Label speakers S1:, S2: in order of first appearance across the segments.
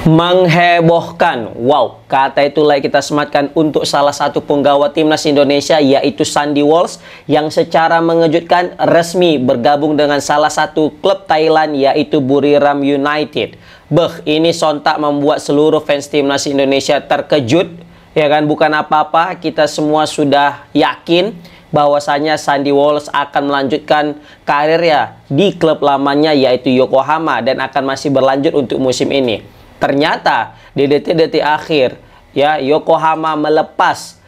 S1: Menghebohkan. Wow, kata itulah kita sematkan untuk salah satu penggawa timnas Indonesia, yaitu Sandy Walsh, yang secara mengejutkan resmi bergabung dengan salah satu klub Thailand, yaitu Buriram United. Ini sontak membuat seluruh fans timnas Indonesia terkejut. Ya kan, bukan apa-apa, kita semua sudah yakin bahwasanya Sandy Walsh akan melanjutkan karirnya di klub lamanya, yaitu Yokohama, dan akan masih berlanjut untuk musim ini. Ternyata di detik-detik akhir ya, Yokohama melepas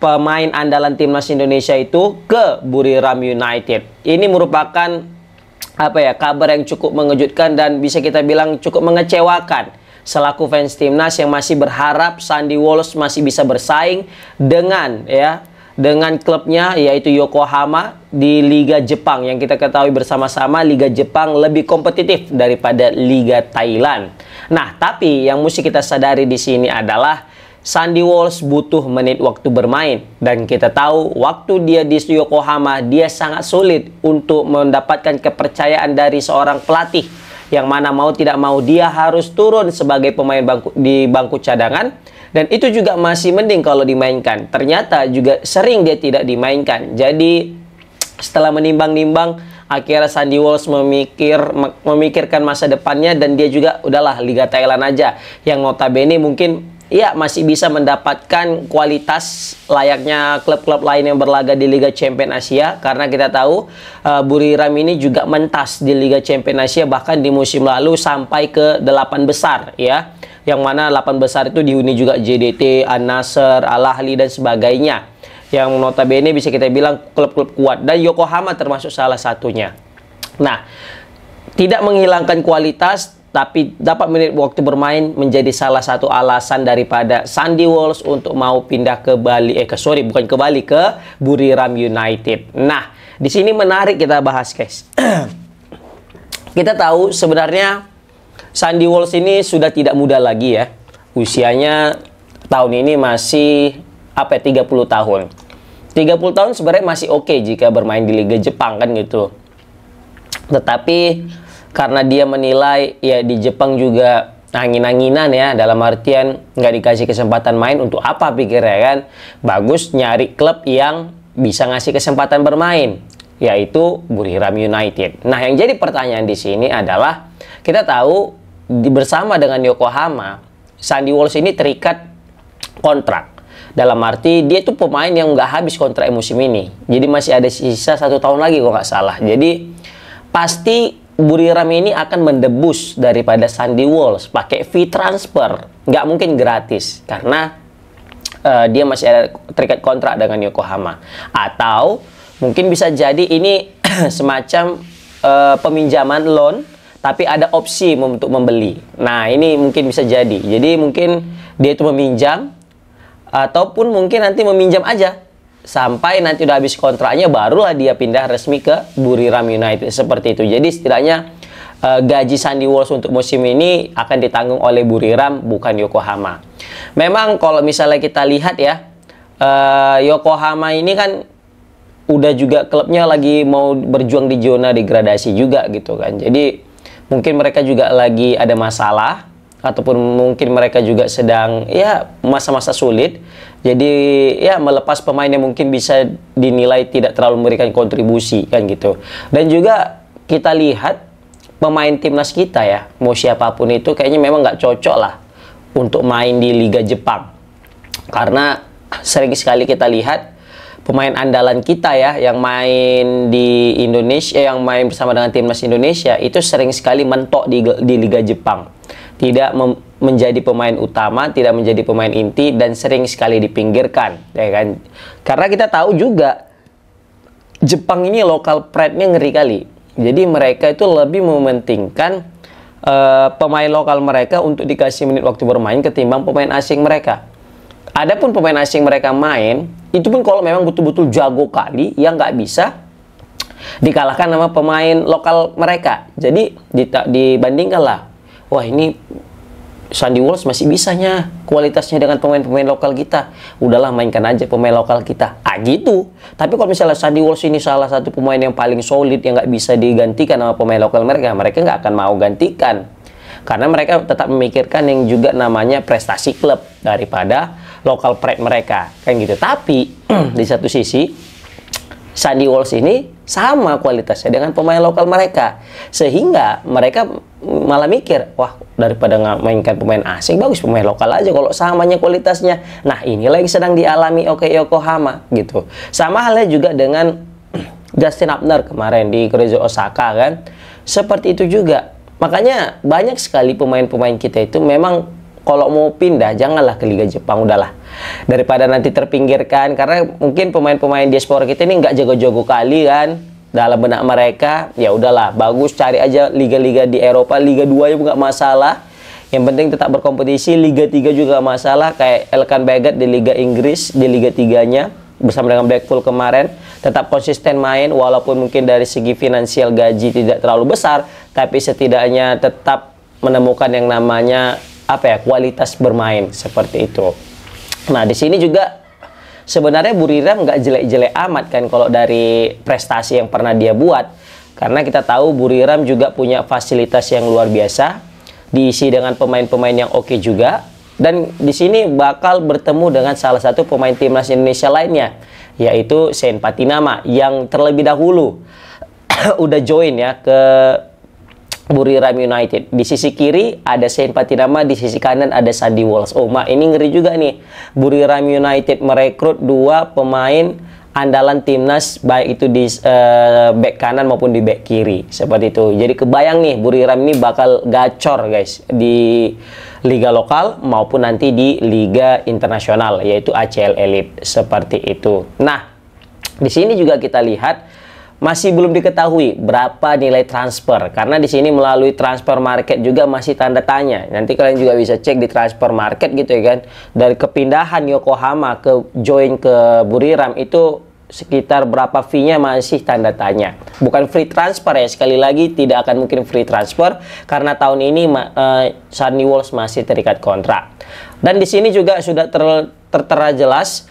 S1: pemain andalan timnas Indonesia itu ke Buriram United. Ini merupakan kabar yang cukup mengejutkan dan bisa kita bilang cukup mengecewakan selaku fans timnas yang masih berharap Sandy Walsh masih bisa bersaing dengan klubnya, yaitu Yokohama di Liga Jepang, yang kita ketahui bersama-sama Liga Jepang lebih kompetitif daripada Liga Thailand. Nah, tapi yang mesti kita sadari di sini adalah Sandy Walsh butuh menit waktu bermain, dan kita tahu waktu dia di Yokohama dia sangat sulit untuk mendapatkan kepercayaan dari seorang pelatih, yang mana mau tidak mau dia harus turun sebagai pemain di bangku cadangan. Dan itu juga masih mending kalau dimainkan. Ternyata juga sering dia tidak dimainkan. Jadi setelah menimbang-nimbang, akhirnya Sandy Walsh memikirkan masa depannya, dan dia juga udahlah Liga Thailand aja, yang notabene mungkin ya masih bisa mendapatkan kualitas layaknya klub-klub lain yang berlaga di Liga Champion Asia. Karena kita tahu Buriram ini juga mentas di Liga Champion Asia, bahkan di musim lalu sampai ke 8 besar ya. Yang mana 8 besar itu dihuni juga JDT, Al-Nassr, Al-Ahli dan sebagainya, yang notabene bisa kita bilang klub-klub kuat, dan Yokohama termasuk salah satunya. Nah, tidak menghilangkan kualitas, tapi dapat menit waktu bermain menjadi salah satu alasan daripada Sandy Walsh untuk mau pindah ke Bali, ke Buriram United. Nah, di sini menarik kita bahas, guys. Kita tahu sebenarnya Sandy Walsh ini sudah tidak muda lagi ya. Usianya tahun ini masih 30 tahun. 30 tahun sebenarnya masih oke jika bermain di Liga Jepang kan gitu. Tetapi karena dia menilai ya di Jepang juga angin-anginan ya, dalam artian nggak dikasih kesempatan main, untuk apa pikirnya kan. Bagus nyari klub yang bisa ngasih kesempatan bermain, yaitu Buriram United. Nah, yang jadi pertanyaan di sini adalah, kita tahu bersama dengan Yokohama, Sandy Walsh ini terikat kontrak. Dalam arti dia itu pemain yang nggak habis kontrak musim ini. Jadi masih ada sisa 1 tahun lagi kalau nggak salah. Jadi pasti Buriram ini akan mendebus daripada Sandy Walsh pakai fee transfer. Nggak mungkin gratis, karena dia masih ada terikat kontrak dengan Yokohama. Atau mungkin bisa jadi ini semacam peminjaman loan, tapi ada opsi untuk membeli. Nah, ini mungkin bisa jadi. Jadi mungkin dia itu meminjam, ataupun mungkin nanti meminjam aja sampai nanti udah habis kontraknya, barulah dia pindah resmi ke Buriram United, seperti itu. Jadi setidaknya gaji Sandy Walsh untuk musim ini akan ditanggung oleh Buriram, bukan Yokohama. Memang kalau misalnya kita lihat ya, Yokohama ini kan udah juga klubnya lagi mau berjuang di zona degradasi juga gitu kan. Jadi mungkin mereka juga lagi ada masalah, ataupun mungkin mereka juga sedang ya masa-masa sulit. Jadi ya melepas pemain yang mungkin bisa dinilai tidak terlalu memberikan kontribusi kan gitu. Dan juga kita lihat pemain timnas kita ya, mau siapapun itu kayaknya memang nggak cocok lah untuk main di Liga Jepang. Karena sering sekali kita lihat pemain andalan kita ya, yang main di Indonesia, yang main bersama dengan timnas Indonesia, itu sering sekali mentok di Liga Jepang. Tidak menjadi pemain utama, tidak menjadi pemain inti, dan sering sekali dipinggirkan, ya kan? Karena kita tahu juga Jepang ini lokal pride-nya ngeri kali. Jadi mereka itu lebih mementingkan pemain lokal mereka untuk dikasih menit waktu bermain ketimbang pemain asing mereka. Adapun pemain asing mereka main, itu pun kalau memang betul-betul jago kali, yang nggak bisa dikalahkan sama pemain lokal mereka. Jadi dibandingkan lah, wah ini Sandy Walsh masih bisanya kualitasnya dengan pemain-pemain lokal kita, udahlah mainkan aja pemain lokal kita, gitu. Tapi kalau misalnya Sandy Walsh ini salah satu pemain yang paling solid, yang nggak bisa digantikan sama pemain lokal mereka, mereka nggak akan mau gantikan. Karena mereka tetap memikirkan yang juga namanya prestasi klub daripada local pride mereka, kan gitu. Tapi di satu sisi Sandy Walsh ini sama kualitasnya dengan pemain lokal mereka, sehingga mereka malah mikir, wah daripada nggak mainkan pemain asing, bagus pemain lokal aja kalau samanya kualitasnya. Nah inilah yang sedang dialami OK Yokohama gitu. Sama halnya juga dengan Justin Upner kemarin di Keizo Osaka kan, seperti itu juga. Makanya banyak sekali pemain-pemain kita itu memang kalau mau pindah janganlah ke Liga Jepang, udahlah daripada nanti terpinggirkan, karena mungkin pemain-pemain diaspora kita ini nggak jago-jago kali kan dalam benak mereka. Ya udahlah, bagus cari aja liga-liga di Eropa, Liga 2 ya nggak masalah, yang penting tetap berkompetisi. Liga 3 juga masalah, kayak Elkan Baggett di Liga Inggris, di Liga 3-nya bersama dengan Blackpool kemarin tetap konsisten main, walaupun mungkin dari segi finansial gaji tidak terlalu besar, tapi setidaknya tetap menemukan yang namanya apa ya, kualitas bermain seperti itu. Nah di sini juga sebenarnya Buriram nggak jelek-jelek amat kan kalau dari prestasi yang pernah dia buat, karena kita tahu Buriram juga punya fasilitas yang luar biasa, diisi dengan pemain-pemain yang oke juga. Dan di sini bakal bertemu dengan salah satu pemain timnas Indonesia lainnya, yaitu Sen Patinama yang terlebih dahulu udah join ya ke Buriram United. Di sisi kiri ada Sen Patinama, di sisi kanan ada Sandy Walsh. Oh, mak, ini ngeri juga nih. Buriram United merekrut dua pemain andalan timnas, baik itu di back kanan maupun di back kiri, seperti itu. Jadi kebayang nih Buriram ini bakal gacor guys di liga lokal maupun nanti di liga internasional, yaitu ACL Elite, seperti itu. Nah di sini juga kita lihat masih belum diketahui berapa nilai transfer, karena di sini melalui transfer market juga masih tanda tanya. Nanti kalian juga bisa cek di transfer market gitu ya kan, dari kepindahan Yokohama ke join ke Buriram itu sekitar berapa fee-nya masih tanda tanya. Bukan free transfer ya, sekali lagi tidak akan mungkin free transfer karena tahun ini Sandy Walsh masih terikat kontrak. Dan di sini juga sudah tertera jelas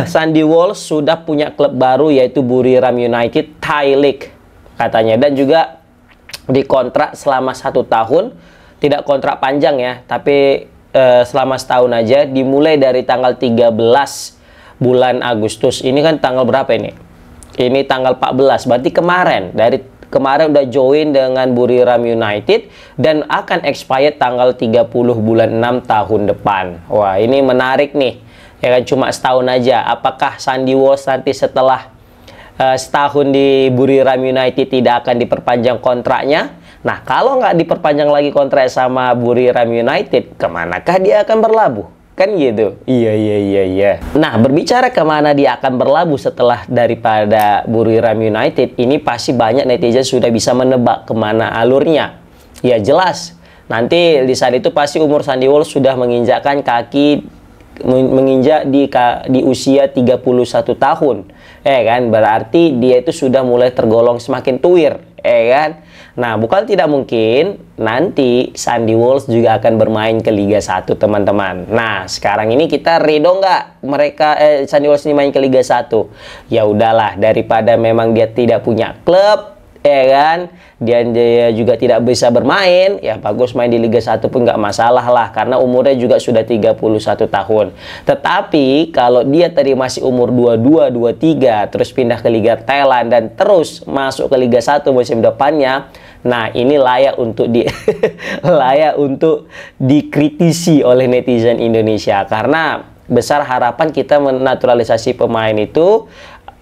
S1: Sandy Walsh sudah punya klub baru, yaitu Buriram United Thai League katanya, dan juga dikontrak selama 1 tahun, tidak kontrak panjang ya, tapi selama setahun aja, dimulai dari tanggal 13 bulan Agustus. Ini kan tanggal berapa ini? Ini tanggal 14, berarti kemarin. Dari kemarin udah join dengan Buriram United dan akan expired tanggal 30 bulan 6 tahun depan. Wah, ini menarik nih. Ya kan, cuma setahun aja. Apakah Sandy Walsh nanti setelah setahun di Buriram United tidak akan diperpanjang kontraknya? Nah, kalau nggak diperpanjang lagi kontrak sama Buriram United, kemanakah dia akan berlabuh? Kan gitu. Iya. Nah, berbicara kemana dia akan berlabuh setelah daripada Buriram United, ini pasti banyak netizen sudah bisa menebak kemana alurnya. Ya jelas, nanti di saat itu pasti umur Sandy Walsh sudah menginjakkan kaki, menginjak di usia 31 tahun. Kan, berarti dia itu sudah mulai tergolong semakin tuir. Kan? Nah, bukan tidak mungkin nanti Sandy Walsh juga akan bermain ke Liga 1, teman-teman. Nah, sekarang ini kita ridho nggak mereka Sandy Walsh ini main ke Liga 1? Ya udahlah, daripada memang dia tidak punya klub, kan, dia juga tidak bisa bermain, ya bagus main di Liga 1 pun nggak masalah lah, karena umurnya juga sudah 31 tahun. Tetapi kalau dia tadi masih umur 22, 23, terus pindah ke Liga Thailand dan terus masuk ke Liga 1 musim depannya, nah ini layak untuk layak untuk dikritisi oleh netizen Indonesia, karena besar harapan kita menaturalisasi pemain itu.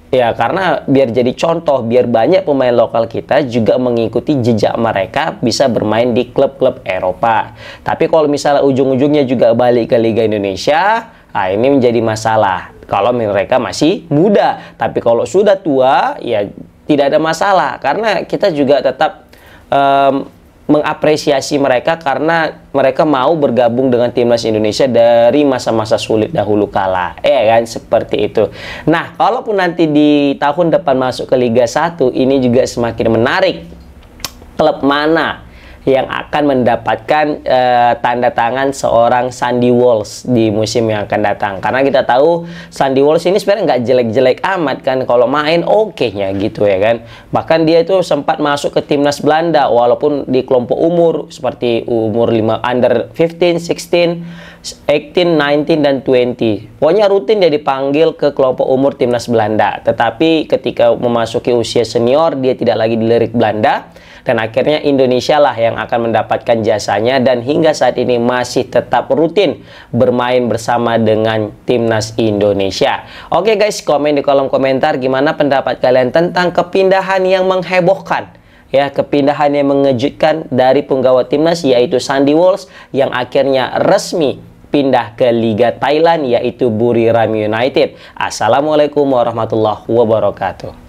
S1: Ya, karena biar jadi contoh, biar banyak pemain lokal kita juga mengikuti jejak mereka, bisa bermain di klub-klub Eropa. Tapi kalau misalnya ujung-ujungnya juga balik ke Liga Indonesia, nah ini menjadi masalah kalau mereka masih muda. Tapi kalau sudah tua, ya tidak ada masalah, karena kita juga tetap mengapresiasi mereka karena mereka mau bergabung dengan timnas Indonesia dari masa-masa sulit dahulu kala, kan, seperti itu. Nah, kalaupun nanti di tahun depan masuk ke Liga 1, ini juga semakin menarik. Klub mana yang akan mendapatkan tanda tangan seorang Sandy Walsh di musim yang akan datang. Karena kita tahu Sandy Walsh ini sebenarnya nggak jelek-jelek amat kan, kalau main oke-nya gitu ya kan. Bahkan dia itu sempat masuk ke timnas Belanda walaupun di kelompok umur seperti umur 5, under 15, 16, 18, 19 dan 20. Pokoknya rutin dia dipanggil ke kelompok umur timnas Belanda. Tetapi ketika memasuki usia senior dia tidak lagi dilirik Belanda, dan akhirnya Indonesia lah yang akan mendapatkan jasanya, dan hingga saat ini masih tetap rutin bermain bersama dengan timnas Indonesia. Oke guys, komen di kolom komentar gimana pendapat kalian tentang kepindahan yang menghebohkan, ya, kepindahan yang mengejutkan dari penggawa timnas yaitu Sandy Walsh yang akhirnya resmi pindah ke Liga Thailand yaitu Buriram United. Assalamualaikum warahmatullahi wabarakatuh.